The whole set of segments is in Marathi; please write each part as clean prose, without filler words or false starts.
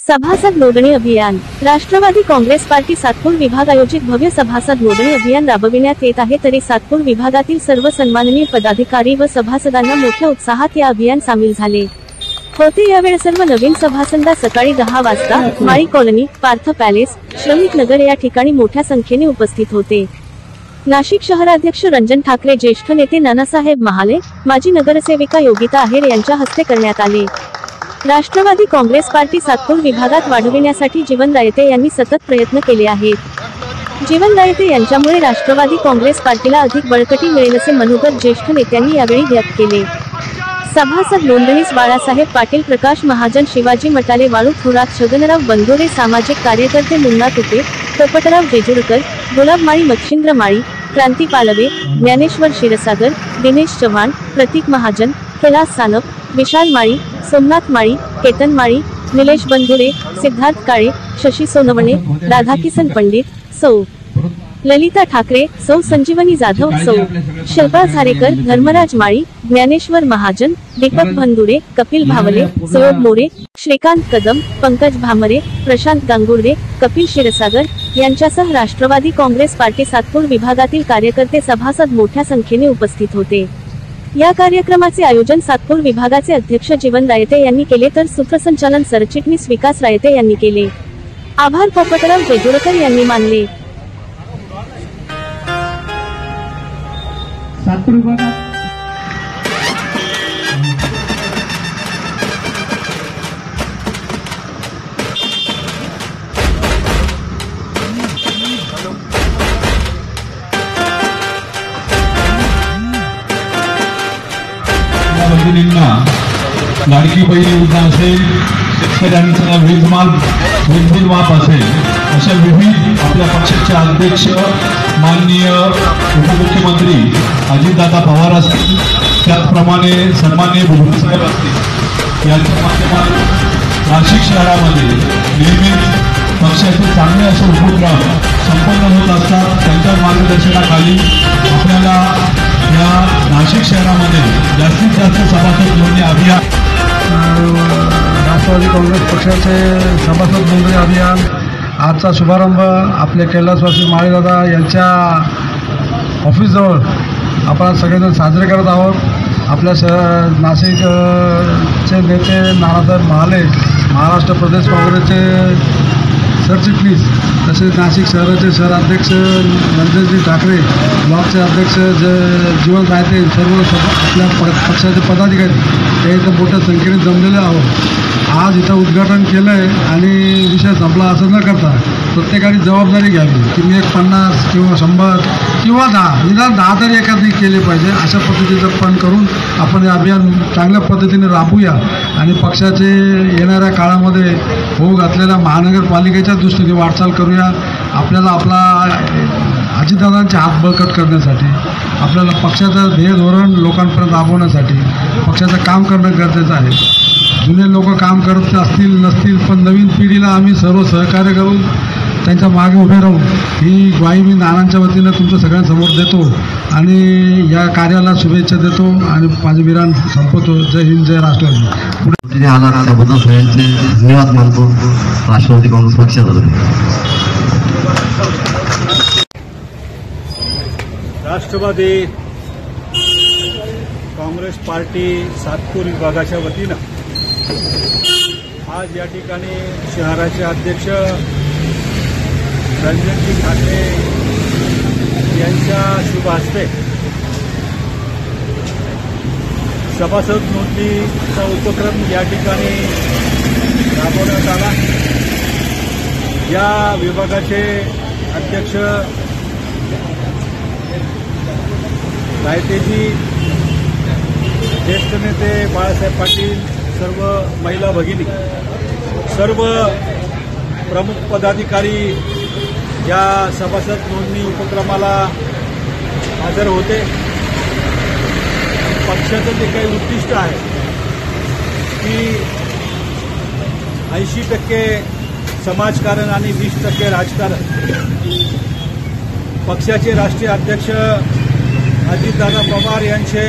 सभासद नोंदणी अभियान। राष्ट्रवादी काँग्रेस पार्टी सातपूर विभाग आयोजित भव्य सभासद नोंदणी अभियान राबविण्यात येत आहे। तरी सातपूर विभागातील सर्व सन्माननीय पदाधिकारी व सभासदांना मोठ्या उत्साहात या अभियान सामील झाले होते। यावेळी सर्व नवीन सभासदांना सकाळी 10 वाजता माळी कॉलनी, पार्थ पॅलेस, श्रमिक नगर या ठिकाणी मोठ्या संख्येने उपस्थित होते। नाशिक शहराध्यक्ष रंजन ठाकरे, ज्येष्ठ नेते नानासाहेब महाले, माजी नगरसेविका योगिता आहेर यांच्या हस्ते करण्यात आले। राष्ट्रवादी काँग्रेस पार्टी सातपूर विभागात वाढविण्यासाठी जीवन रायते यांनी सतत प्रयत्न केले आहेत। जीवन रायते यांच्यामुळे राष्ट्रवादी काँग्रेस पार्टीला अधिक बळकटी मिळेल असे मनोगत ज्येष्ठ नेत्यांनी यावेळी व्यक्त केले। सभासद नोंदणीस बाळासाहेब पाटील, प्रकाश महाजन, शिवाजी मटाले, वाळू थोरात, छगनराव बंधोरे, सामाजिक कार्यकर्ते मुन्ना तुपे, कपटराव जेजुरकर, गुलाब माळी, मच्छिंद्र माळी, क्रांती पालवे, ज्ञानेश्वर क्षीरसागर, दिनेश चव्हाण, प्रतीक महाजन, कैलास सानप, विशाल माळी, सोमनाथ माळी, केतन माळी, निलेश बंधुरे, सिद्धार्थ काळे, शशी सोनवणे, राधाकिसन पंडित, सौ ललिता ठाकरे, सौ संजीवनी जाधव, सौ शिल्पा झारेकर, धर्मराज माळी, ज्ञानेश्वर महाजन, दीपक बंधुरे, कपिल भावले, सौरभ मोरे, श्रीकांत कदम, पंकज भामरे, प्रशांत गांगुर्डे, कपिल क्षीरसागर यांच्यासह राष्ट्रवादी काँग्रेस पार्टी सातपूर विभागातील कार्यकर्ते सभासद मोठ्या संख्येने उपस्थित होते। या कार्यक्रमाचे आयोजन सातपूर विभागाचे अध्यक्ष जीवन रायते यांनी केले, तर सूत्रसंचालन सरचिटणीस विकास रायते यांनी केले। आभार पोपटराव जेजुरकर यांनी मानले। सातपूर विभागात लाडकी बहीण योजना असेल, शेतकऱ्यांचा वीज माफ असेल, अशा विविध आपल्या पक्षाचे अध्यक्ष माननीय उपमुख्यमंत्री अजितदादा पवार असतील, त्याचप्रमाणे सन्माननीय भुजबळ साहेब असतील, यांच्या माध्यमातून नाशिक शहरामध्ये नेहमीच पक्षाचे चांगले असे उपक्रम संपन्न होत असतात। त्यांच्या मार्गदर्शनाखाली आपल्याला या नाशिक शहरामध्ये जास्तीत जास्त सभासद नोंदणी अभियान, राष्ट्रवादी काँग्रेस पक्षाचे सभासद नोंदणी अभियान आजचा शुभारंभ आपले कैलासवासी माळीदादा यांच्या ऑफिसजवळ आपण सगळेजण साजरे करत आहोत। आपल्या नाशिकचे नेते नानासाहेब महाले, महाराष्ट्र प्रदेश काँग्रेसचे सरचिटणीस, तसेच नाशिक शहराचे शहराध्यक्ष रंजनजी ठाकरे, ब्लॉकचे अध्यक्ष जीवन रायते, सर्व आपल्या पक्षाचे पदाधिकारी हे इथं मोठ्या संख्येने जमलेले आहोत। आज इथं उद्घाटन केलं आहे आणि विषय संपला असं न करता प्रत्येकाने जबाबदारी घ्यावी की मी 50 किंवा 100 किंवा 10 निदान 10 तरी एखादी केले पाहिजे। अशा पद्धतीचं पण करून आपण हे अभियान चांगल्या पद्धतीने राबवूया आणि पक्षाचे येणाऱ्या काळामध्ये होऊ घातलेल्या महानगरपालिकेच्या दृष्टीने वाटचाल करूया। आपल्याला आपला अजितदादांचे हात बळकट करण्यासाठी, आपल्याला पक्षाचं ध्येय धोरण लोकांपर्यंत राबवण्यासाठी पक्षाचं काम करणं गरजेचं आहे। जुने लोक काम करत असतील नसतील, पण नवीन पिढीला आम्ही सर्व सहकार्य करून त्यांच्या मागे उभे राहून ही ग्वाही मी नानांच्या वतीनं तुमच्या सगळ्यांसमोर देतो आणि या कार्याला शुभेच्छा देतो आणि माझे विराम संपवतो। जय हिंद, जय राष्ट्रवादी। पुढे आला त्याबद्दल सगळ्यांचे धन्यवाद मानतो राष्ट्रवादी काँग्रेस पक्षातर्फे। राष्ट्रवादी काँग्रेस पार्टी सातपूर विभागाच्या वतीनं आज या ठिकाणी शहराचे अध्यक्ष रंजनजी ठाकरे यांच्या शुभ हस्ते सभासद नोंदणीचा उपक्रम या ठिकाणी राबवण्यात आला। या विभागाचे अध्यक्ष रायतेजी, ज्येष्ठ नेते बाळासाहेब पाटील, सर्व महिला भगिनी, सर्व प्रमुख पदाधिकारी या सभासद नोंदणी उपक्रमाला हजर होते। पक्षाचं जे काही उद्दिष्ट आहे की 80% समाजकारण आणि 20% राजकारण, पक्षाचे राष्ट्रीय अध्यक्ष अजितदादा पवार यांचे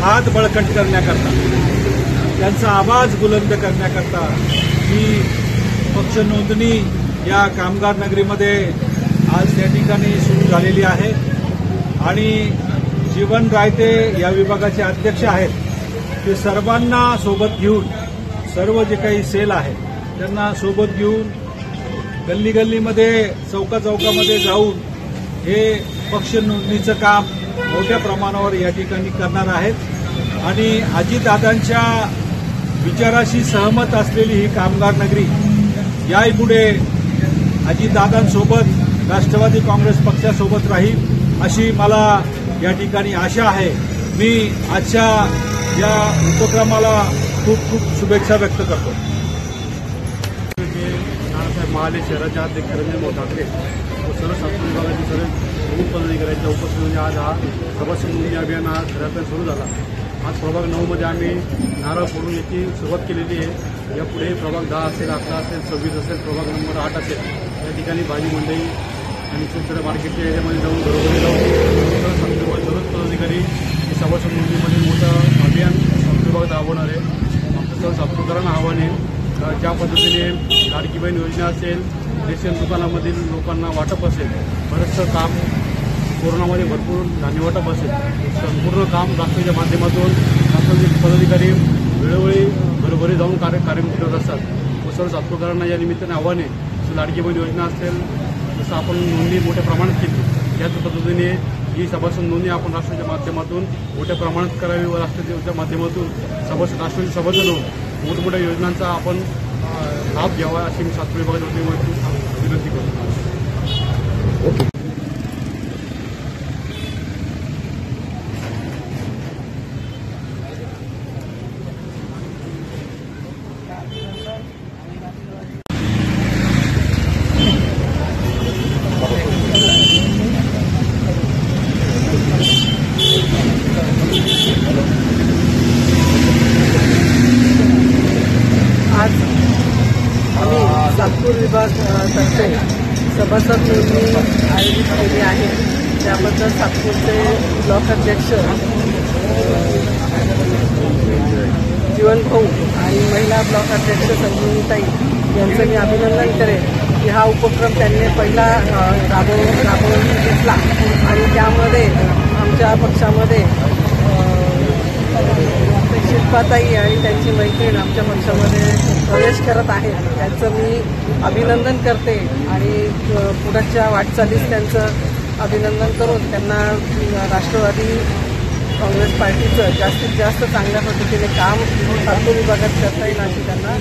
हात बळकट करण्याकरता, त्यांचा आवाज बुलंद करण्याकरता ही पक्ष नोंदणी या कामगार नगरीमध्ये आज त्या ठिकाणी सुरू झालेली आहे आणि जीवन रायते या विभागाचे अध्यक्ष आहेत ते सर्वांना सोबत घेऊन सर्व जे काही सेल आहे त्यांना सोबत घेऊन गल्ली गल्लीमध्ये चौकामध्ये जाऊन हे पक्ष नोंदणीचं काम मोठ्या प्रमाणावर या ठिकाणी करणार आहेत आणि अजितदादांच्या विचाराशी सहमत असलेली ही कामगार नगरी यापुढे अजितदादांसोबत राष्ट्रवादी काँग्रेस पक्षासोबत राहील अशी मला या ठिकाणी आशा आहे। मी आजच्या या उपक्रमाला खूप खूप शुभेच्छा व्यक्त करतो। नानासाहेब महाले शहराचे अध्यक्ष रंजन ठाकरे व सर्व सातपूर विभागाचे सर्व प्रमुख पदाधिकाऱ्यांच्या उपस्थितीमध्ये आज हा सभासद नोंदणी अभियान हा खऱ्या अर्थाने सुरू झाला। आज प्रभाग 9 मध्ये आम्ही नारळ फोडून याची सुरुवात केलेली आहे। यापुढे प्रभाग 10 असेल, 11 असेल, 26 असेल, प्रभाग नंबर 8 असेल, या ठिकाणी भाजी मंडई आणि छोट्या मार्केटच्या एरियामध्ये जाऊन घरोघरी जाऊन सर्वच पदाधिकारी हे सभासद नोंदणीमध्ये मोठं अभियान सातपूर विभागात राबवणार आहे। आमचं सर्व सातपूरकरांना आव्हान आहे ज्या पद्धतीने लाडकी बहीण योजना असेल, रेशन दुकानामधील लोकांना वाटप असेल, बरंचसं काम कोरोनामध्ये भरपूर धान्य वाटप असेल, संपूर्ण काम राष्ट्राच्या माध्यमातून राष्ट्राचे पदाधिकारी वेळोवेळी घरोघरी जाऊन कार्यक्रम करत असतात व सर्व सातपूरकरांना या निमित्ताने आव्हान आहे लाडकी बहीण योजना असेल जसं आपण नोंदणी मोठ्या प्रमाणात केली याच पद्धतीने ही सभासद नोंदणी आपण राष्ट्राच्या माध्यमातून मोठ्या प्रमाणात करावी व राष्ट्राच्या माध्यमातून राष्ट्राचे सभासद होऊन मोठमोठ्या योजनांचा आपण लाभ घ्यावा अशी मी सातपूर विभागाच्या विनंती करतो। आज आम्ही सातपूर विभागातर्फे सभासद नोंदणी आयोजित केली आहे। त्याबद्दल सातपूरचे ब्लॉक अध्यक्ष जीवन भाऊ आणि महिला ब्लॉक अध्यक्ष संजीवनीताई यांचं मी अभिनंदन करेन की हा उपक्रम त्यांनी पहिला राबवून घेतला आणि त्यामध्ये आमच्या पक्षामध्ये शिल्पाताई आणि त्यांची मैत्रीण आमच्या पक्षामध्ये प्रवेश करत आहेत त्यांचं मी अभिनंदन करते आणि पुढच्या वाटचालीस त्यांचं अभिनंदन करून त्यांना राष्ट्रवादी काँग्रेस पार्टीचं जास्तीत जास्त चांगल्या पद्धतीने काम सातपूर विभागात करता येईल अशी त्यांना